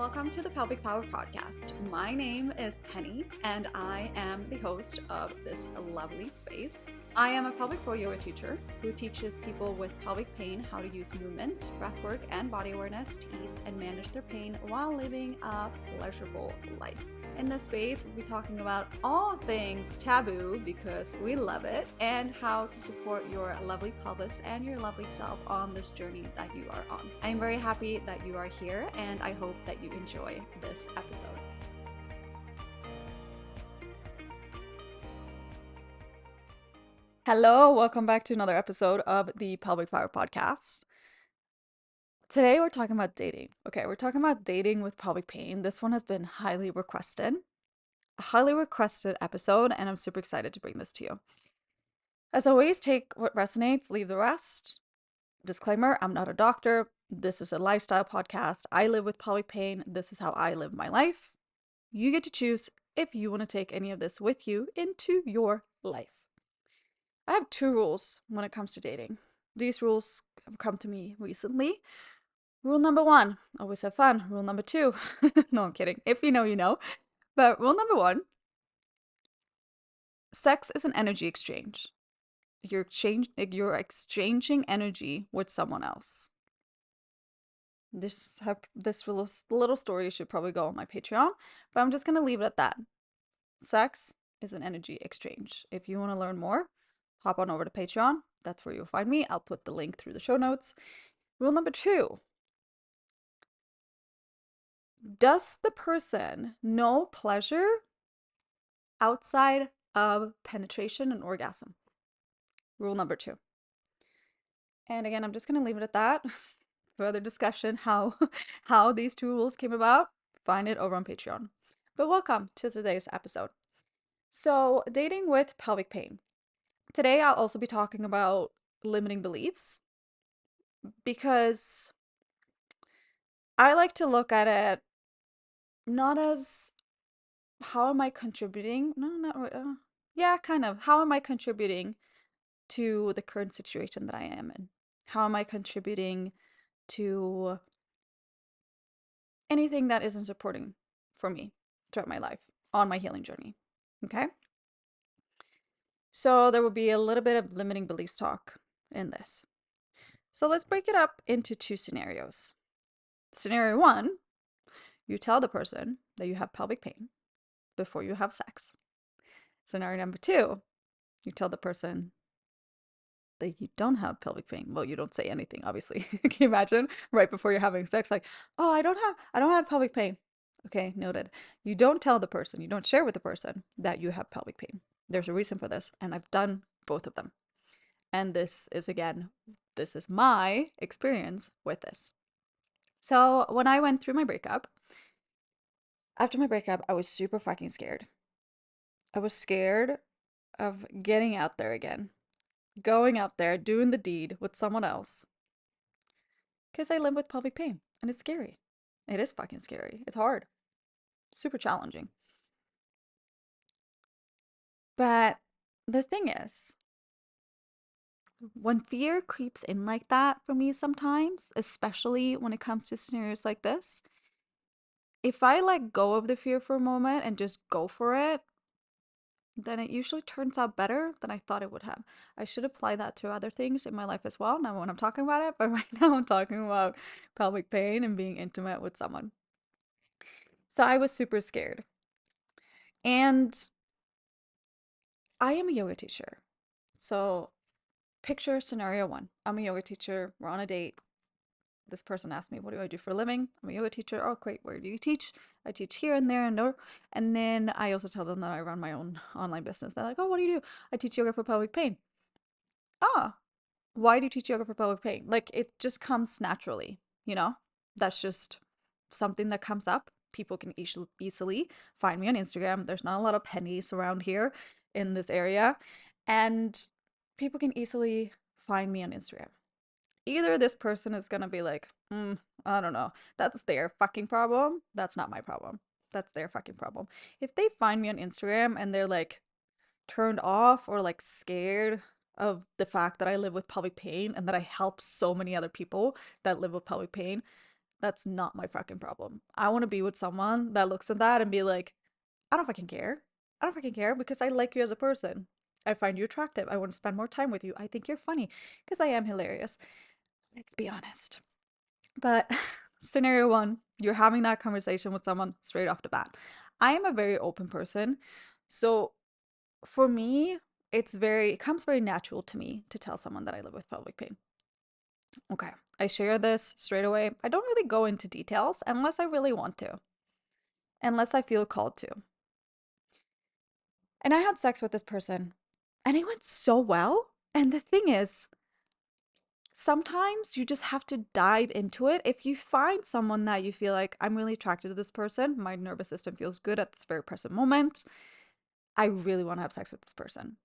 welcome to the Pelvic Power Podcast. My name is Penny, and I am the host of this lovely space. I am a pelvic floor yoga teacher who teaches people with pelvic pain how to use movement, breathwork, and body awareness to ease and manage their pain while living a pleasurable life. In this space, we'll be talking about all things taboo because we love it, and how to support your lovely pelvis and your lovely self on this journey that you are on. I am very happy that you are here, and I hope that you enjoy this episode. Hello, welcome back to another episode of the Pelvic Power Podcast. Today we're talking about dating. Okay, we're talking about dating with pelvic pain. This one has been highly requested. A highly requested episode, and I'm super excited to bring this to you. As always, take what resonates, leave the rest. Disclaimer, I'm not a doctor. This is a lifestyle podcast. I live with pelvic pain. This is how I live my life. You get to choose if you want to take any of this with you into your life. I have 2 rules when it comes to dating. These rules have come to me recently. Rule number 1, always have fun. Rule number 2, no, I'm kidding. If you know, you know. But rule number 1, sex is an energy exchange. You're exchanging energy with someone else. This little story should probably go on my Patreon, but I'm just going to leave it at that. Sex is an energy exchange. If you want to learn more, hop on over to Patreon. That's where you'll find me. I'll put the link through the show notes. Rule number 2. Does the person know pleasure outside of penetration and orgasm? Rule number 2. And again, I'm just going to leave it at that. Further discussion how these 2 rules came about, find it over on Patreon. But welcome to today's episode. So, dating with pelvic pain. Today I'll also be talking about limiting beliefs, because I like to look at it not as how am I contributing? No, not yeah, kind of. How am I contributing to the current situation that I am in? How am I contributing to anything that isn't supporting for me throughout my life on my healing journey? Okay? So there will be a little bit of limiting beliefs talk in this. So let's break it up into 2 scenarios. Scenario 1, you tell the person that you have pelvic pain before you have sex. Scenario number 2, you tell the person that you don't have pelvic pain. Well, you don't say anything, obviously. Can you imagine? Right before you're having sex, like, oh, I don't have pelvic pain. Okay, noted. You don't tell the person, you don't share with the person that you have pelvic pain. There's a reason for this, and I've done both of them. And this is my experience with this. So when I went through my breakup, after my breakup, I was super fucking scared. I was scared of getting out there again, going out there, doing the deed with someone else. Because I live with pelvic pain, and it's scary. It is fucking scary. It's hard. Super challenging. But the thing is, when fear creeps in like that for me sometimes, especially when it comes to scenarios like this, if I let go of the fear for a moment and just go for it, then it usually turns out better than I thought it would have. I should apply that to other things in my life as well, now when I'm talking about it, but right now I'm talking about pelvic pain and being intimate with someone. So I was super scared. And I am a yoga teacher. So picture scenario 1. I'm a yoga teacher. We're on a date. This person asked me, what do I do for a living? I'm a yoga teacher. Oh, great. Where do you teach? I teach here and there and there. And then I also tell them that I run my own online business. They're like, oh, what do you do? I teach yoga for pelvic pain. Ah, why do you teach yoga for pelvic pain? Like, it just comes naturally, you know? That's just something that comes up. People can easily find me on Instagram. There's not a lot of pennies around here in this area. And people can easily find me on Instagram. Either this person is going to be like, I don't know. That's their fucking problem. That's not my problem. That's their fucking problem. If they find me on Instagram and they're like turned off or like scared of the fact that I live with pelvic pain and that I help so many other people that live with pelvic pain, That's not my fucking problem. I want to be with someone that looks at that and be like, I don't fucking care. I don't fucking care because I like you as a person. I find you attractive. I want to spend more time with you. I think you're funny because I am hilarious. Let's be honest. But scenario one, you're having that conversation with someone straight off the bat. I am a very open person. So for me, it comes very natural to me to tell someone that I live with pelvic pain. Okay. I share this straight away. I don't really go into details unless I really want to, unless I feel called to. And I had sex with this person and it went so well. And the thing is, sometimes you just have to dive into it. If you find someone that you feel like, I'm really attracted to this person, my nervous system feels good at this very present moment, I really want to have sex with this person.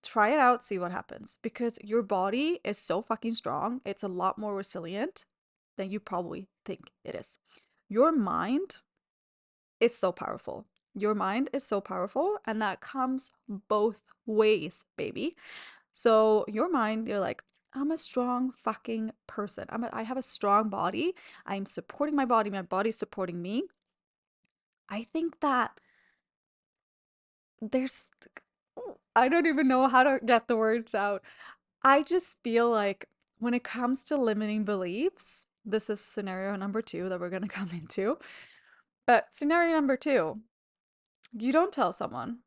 Try it out, see what happens. Because your body is so fucking strong. It's a lot more resilient than you probably think it is. Your mind is so powerful. Your mind is so powerful, and that comes both ways, baby. So your mind, you're like, I'm a strong fucking person. I have a strong body. I'm supporting my body's supporting me. I think that there's I don't even know how to get the words out. I just feel like when it comes to limiting beliefs, this is scenario number two that we're going to come into. But scenario number two, you don't tell someone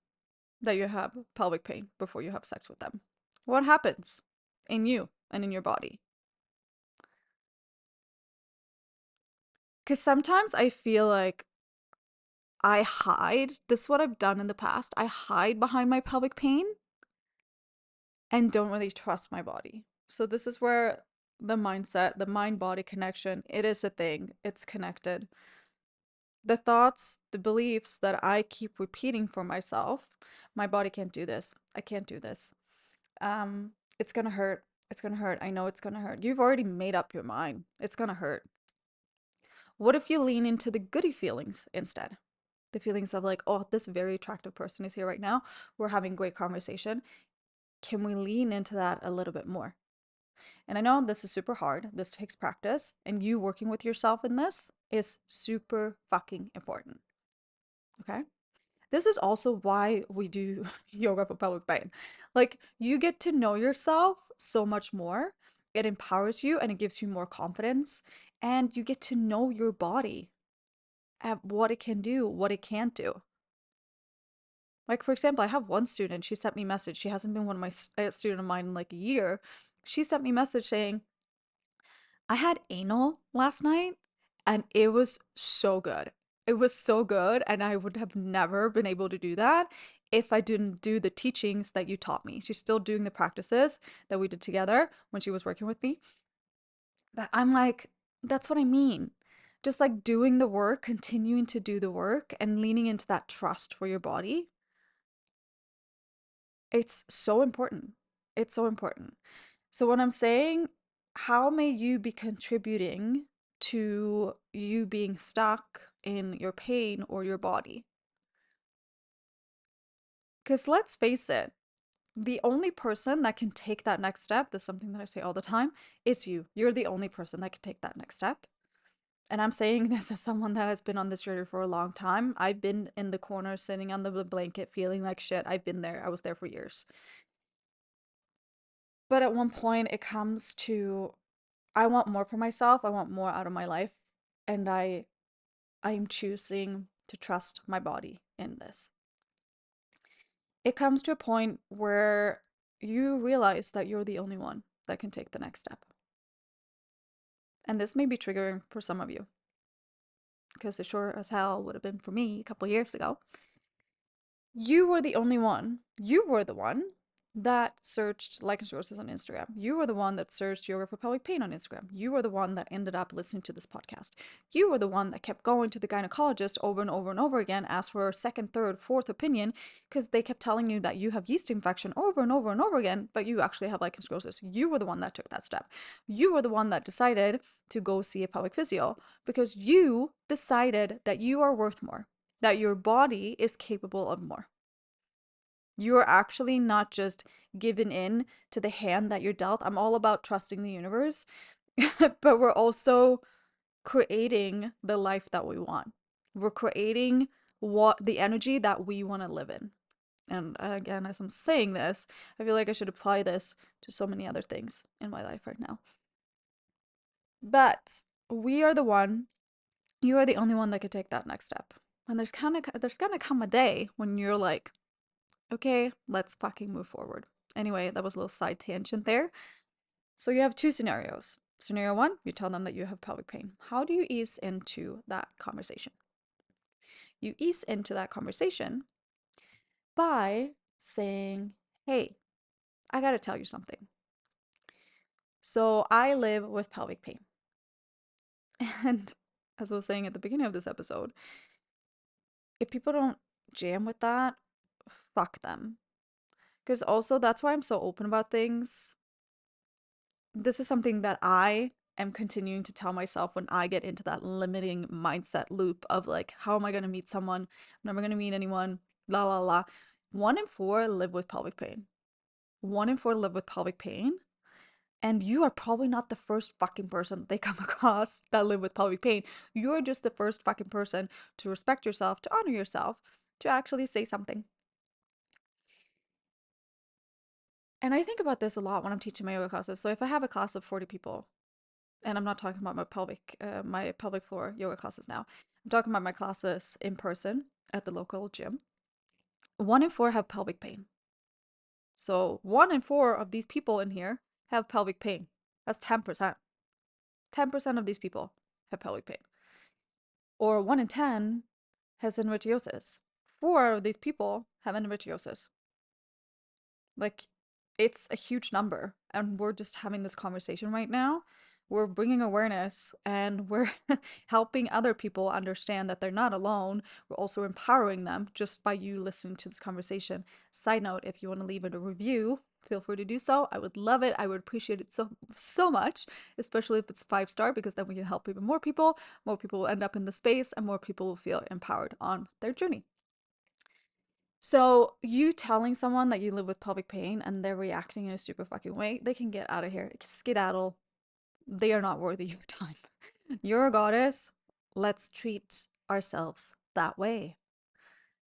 that you have pelvic pain before you have sex with them. What happens in you and in your body? Because sometimes I feel like I hide. This is what I've done in the past. I hide behind my pelvic pain and don't really trust my body. So this is where the mindset, the mind body connection, it is a thing. It's connected. The thoughts, the beliefs that I keep repeating for myself, my body can't do this. I can't do this. It's gonna hurt. It's gonna hurt. I know it's gonna hurt. You've already made up your mind. It's gonna hurt. What if you lean into the goody feelings instead? The feelings of like, oh, this very attractive person is here right now. We're having great conversation. Can we lean into that a little bit more? And I know this is super hard. This takes practice. And you working with yourself in this is super fucking important. Okay? This is also why we do yoga for pelvic pain. Like, you get to know yourself so much more. It empowers you and it gives you more confidence. And you get to know your body at what it can do, what it can't do. Like, for example, I have one student, she sent me a message. She hasn't been one of my student of mine in like a year. She sent me a message saying, I had anal last night and it was so good. It was so good, and I would have never been able to do that if I didn't do the teachings that you taught me. She's still doing the practices that we did together when she was working with me. But I'm like, that's what I mean. Just like doing the work, continuing to do the work, and leaning into that trust for your body. It's so important. It's so important. So when I'm saying, how may you be contributing to you being stuck in your pain or your body? Because let's face it, the only person that can take that next step, this is something that I say all the time, is you. You're the only person that can take that next step. And I'm saying this as someone that has been on this journey for a long time. I've been in the corner, sitting on the blanket, feeling like shit. I've been there. I was there for years. But at one point, it comes to I want more for myself. I want more out of my life. And I'm choosing to trust my body in this. It comes to a point where you realize that you're the only one that can take the next step. And this may be triggering for some of you, because it sure as hell would have been for me a couple years ago. You were the only one. You were the one that searched lichen sclerosis on Instagram. You were the one that searched yoga for pelvic pain on Instagram. You were the one that ended up listening to this podcast. You were the one that kept going to the gynecologist over and over and over again, asked for a second, third, fourth opinion, because they kept telling you that you have yeast infection over and over and over again, but you actually have lichen sclerosis. You were the one that took that step. You were the one that decided to go see a pelvic physio because you decided that you are worth more, that your body is capable of more. You are actually not just given in to the hand that you're dealt. I'm all about trusting the universe, but we're also creating the life that we want. We're creating what the energy that we want to live in. And again, as I'm saying this, I feel like I should apply this to so many other things in my life right now. But we are the one, you are the only one that could take that next step. And there's gonna come a day when you're like, okay, let's fucking move forward. Anyway, that was a little side tangent there. So you have two scenarios. Scenario one, you tell them that you have pelvic pain. How do you ease into that conversation? You ease into that conversation by saying, hey, I gotta tell you something. So I live with pelvic pain. And as I was saying at the beginning of this episode, if people don't jam with that, fuck them. Because also, that's why I'm so open about things. This is something that I am continuing to tell myself when I get into that limiting mindset loop of like, how am I going to meet someone? I'm never going to meet anyone, la la la. 1 in 4 live with pelvic pain. 1 in 4 live with pelvic pain. And you are probably not the first fucking person they come across that live with pelvic pain. You're just the first fucking person to respect yourself, to honor yourself, to actually say something. And I think about this a lot when I'm teaching my yoga classes. So if I have a class of 40 people, and I'm not talking about my pelvic floor yoga classes now. I'm talking about my classes in person at the local gym. 1 in 4 have pelvic pain. So 1 in 4 of these people in here have pelvic pain. That's 10%. 10% of these people have pelvic pain. Or 1 in 10 has endometriosis. 4 of these people have endometriosis. Like, it's a huge number. And we're just having this conversation right now. We're bringing awareness and we're helping other people understand that they're not alone. We're also empowering them just by you listening to this conversation. Side note, if you want to leave it a review, feel free to do so. I would love it. I would appreciate it so much, especially if it's 5-star, because then we can help even more people. More people will end up in the space and more people will feel empowered on their journey. So, you telling someone that you live with pelvic pain and they're reacting in a super fucking way, they can get out of here. Skedaddle. They are not worthy your time. You're a goddess. Let's treat ourselves that way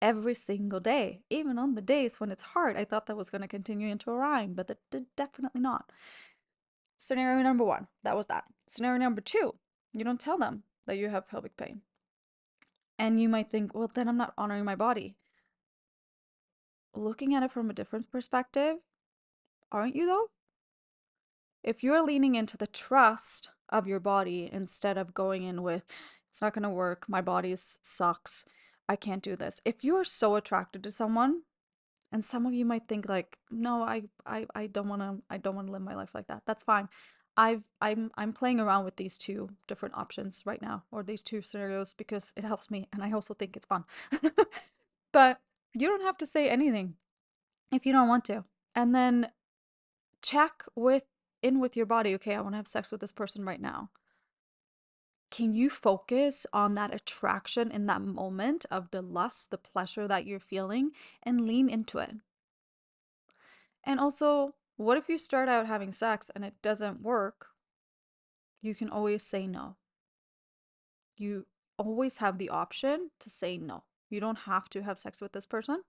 every single day, even on the days when it's hard. I thought that was going to continue into a rhyme, but that did definitely not. Scenario number one, that was that. Scenario number two, you don't tell them that you have pelvic pain. And you might think, well, then I'm not honoring my body. Looking at it from a different perspective, aren't you though? If you're leaning into the trust of your body instead of going in with, it's not going to work, my body sucks, I can't do this. If you are so attracted to someone, and some of you might think like, no, I don't want to live my life like that. That's fine. I'm playing around with these two different options right now, or these two scenarios, because it helps me and I also think it's fun. But you don't have to say anything if you don't want to. And then check with your body. Okay, I want to have sex with this person right now. Can you focus on that attraction in that moment of the lust, the pleasure that you're feeling, and lean into it? And also, what if you start out having sex and it doesn't work? You can always say no. You always have the option to say no. You don't have to have sex with this person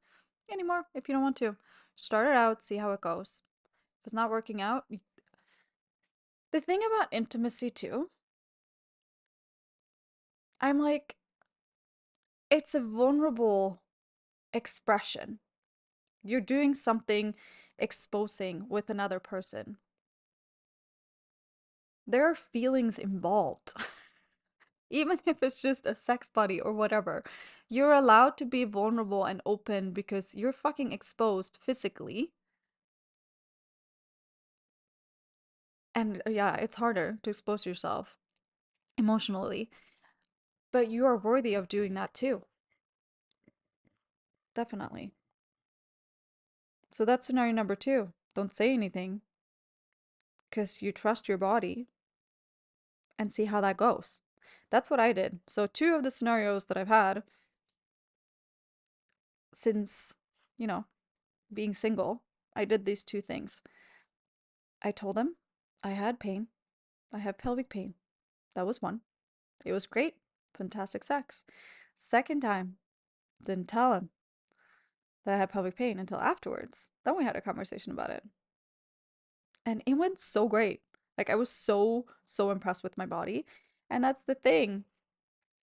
anymore if you don't want to. Start it out, see how it goes. If it's not working out, the thing about intimacy too, I'm like, it's a vulnerable expression. You're doing something exposing with another person. There are feelings involved. Even if it's just a sex buddy or whatever, you're allowed to be vulnerable and open because you're fucking exposed physically. And yeah, it's harder to expose yourself emotionally, but you are worthy of doing that too. Definitely. So that's scenario number two. Don't say anything because you trust your body and see how that goes. That's what I did. So, two of the scenarios that I've had since, you know, being single, I did these two things. I told them I had pain. I have pelvic pain. That was one. It was great. Fantastic sex. Second time, didn't tell him that I had pelvic pain until afterwards. Then we had a conversation about it. And it went so great. Like I was so impressed with my body. And that's the thing.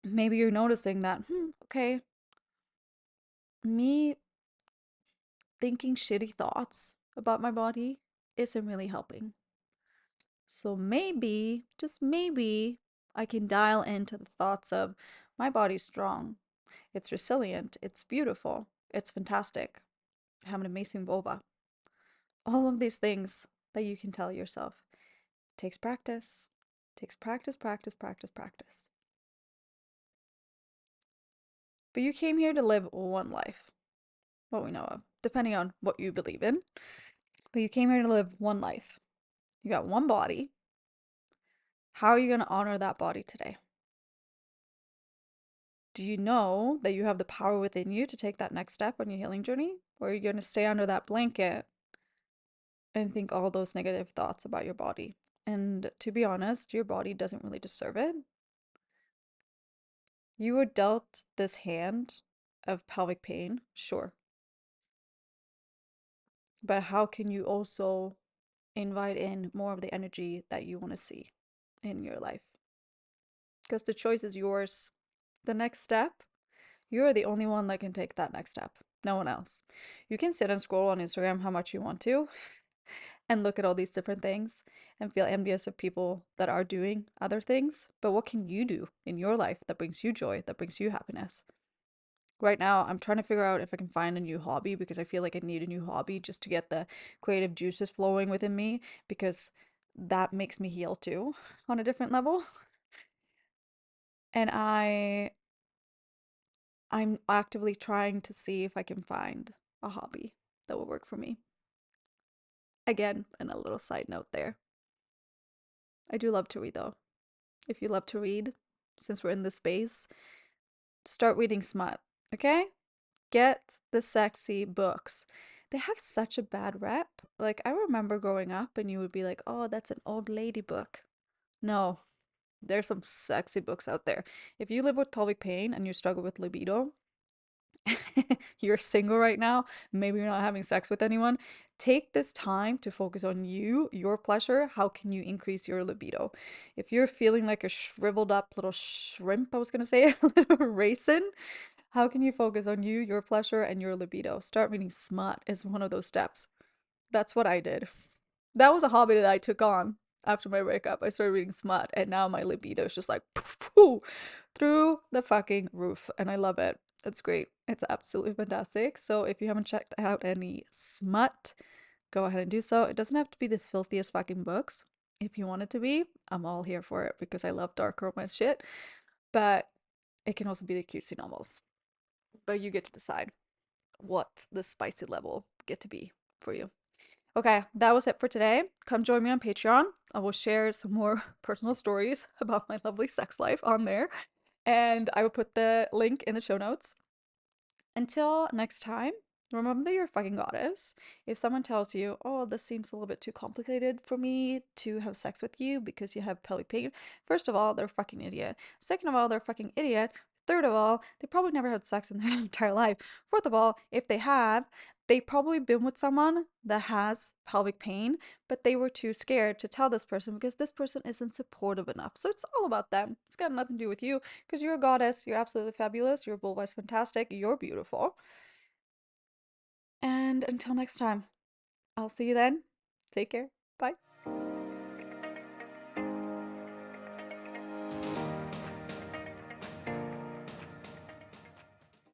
Maybe you're noticing that, okay, me thinking shitty thoughts about my body isn't really helping. So maybe, just maybe, I can dial into the thoughts of my body's strong, it's resilient, it's beautiful, it's fantastic, I have an amazing vulva. All of these things that you can tell yourself. It takes practice. It takes practice, practice, practice, practice. But you came here to live one life, what we know of, depending on what you believe in. But you came here to live one life. You got one body. How are you going to honor that body today? Do you know that you have the power within you to take that next step on your healing journey? Or are you going to stay under that blanket and think all those negative thoughts about your body? And to be honest, your body doesn't really deserve it. You were dealt this hand of pelvic pain, sure. But how can you also invite in more of the energy that you want to see in your life? Because the choice is yours. The next step, you're the only one that can take that next step. No one else. You can sit and scroll on Instagram how much you want to and look at all these different things and feel envious of people that are doing other things. But what can you do in your life that brings you joy, that brings you happiness? Right now, I'm trying to figure out if I can find a new hobby because I feel like I need a new hobby just to get the creative juices flowing within me because that makes me heal too on a different level. And I'm actively trying to see if I can find a hobby that will work for me. Again, and a little side note there. I do love to read though. If you love to read, since we're in this space, start reading smut, okay? Get the sexy books. They have such a bad rep. Like, I remember growing up and you would be like, oh, that's an old lady book. No, there's some sexy books out there. If you live with pelvic pain and you struggle with libido, you're single right now, maybe you're not having sex with anyone, take this time to focus on you, your pleasure. How can you increase your libido? If you're feeling like a shriveled up little shrimp, I was gonna say, a little raisin, how can you focus on you, your pleasure, and your libido? Start reading smut is one of those steps. That's what I did. That was a hobby that I took on after my breakup. I started reading smut, and now my libido is just like poof, poof, through the fucking roof, and I love it. It's great. It's absolutely fantastic. So if you haven't checked out any smut, go ahead and do so. It doesn't have to be the filthiest fucking books. If you want it to be, I'm all here for it because I love dark romance shit. But it can also be the cutesy novels. But you get to decide what the spicy level get to be for you. Okay, that was it for today. Come join me on Patreon. I will share some more personal stories about my lovely sex life on there. And I will put the link in the show notes. Until next time, remember that you're a fucking goddess. If someone tells you, oh, this seems a little bit too complicated for me to have sex with you because you have pelvic pain, first of all, they're a fucking idiot. Second of all, they're a fucking idiot. Third of all, they probably never had sex in their entire life. Fourth of all, if they have, they've probably been with someone that has pelvic pain, but they were too scared to tell this person because this person isn't supportive enough. So it's all about them. It's got nothing to do with you because you're a goddess. You're absolutely fabulous. Your vulva is fantastic. You're beautiful. And until next time, I'll see you then. Take care. Bye.